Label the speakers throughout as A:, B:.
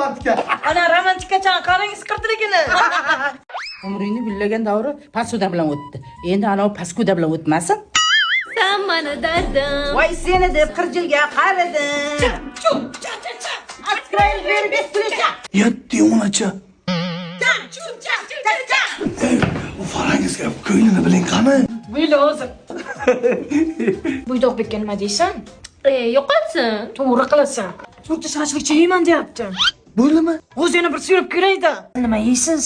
A: romantika.
B: Ana romantikacha qarang isqirtirigini.
C: Umringni gullagan davri paskuda bilan o'tdi. Endi ana paskuda bilan o'tmasin.
D: Sen bana derdin.
C: Voy seni deb qirjilga qaradim. Atkray bir beskulisha.
A: Yetti onacha. Bu farangizga ko'ylini biling qani?
B: Buyla hozir. Buydoqbekka nima deysan?
D: Yo'qotsin.
B: To'g'ri qilasan. To'rtta shashlikcha yeyman deyapti.
A: Bo'ldimi?
B: O'zi yana bir suyab ko'raydi. Nima yeysiz?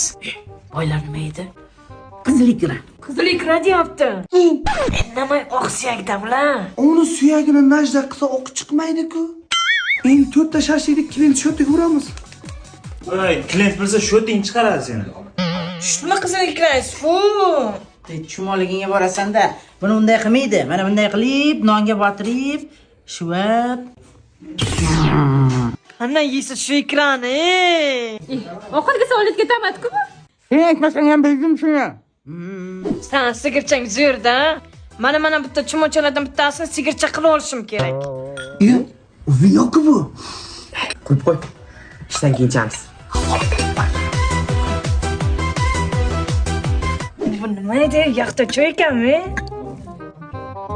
C: Boylar nima edi? Qizil ikra.
B: Qizil ikra deyapti. Indamay oqsiyakda bular.
A: Uni suyagini najda qilsa o'qi chiqmaydi-ku. Endi 4 ta shashlikni klient shotiga uramiz.
E: Voy, klient bilsa shoting chiqaradi seni.
B: Shuni qizil ikrangiz. Fu.
C: Chumoligingga borasan-da, buni unday qilmaydi. Mana bunday qilib, nonga botirib, shuvab.
B: Ana yeysiz shu ikrani.
D: Ovqatga solib ketaman-ku.
C: Sen aytmasang ham bildim shuni.
B: Sen sigirchang zo'rda. Mana bitta chumochalardan bittasini sigircha qilib olishim kerak.
A: Yo'q bu.
F: Qo'yib qo'y. Ishdan keyin ichamiz.
B: Bu nima edi? Yaxta choy ekanmi?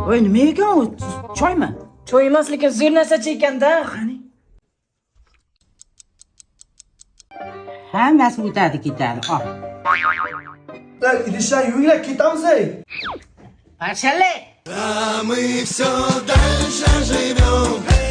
C: Voy, nima ekan u? Choymi?
B: Choy emas, lekin zo'r narsacha ekanda.
C: Qani? Hammasi o'tadi ketadi. Ol.
A: Idishlar yuvinglar ketamiz ey.
C: Pashale.
A: Мы все дальше живем.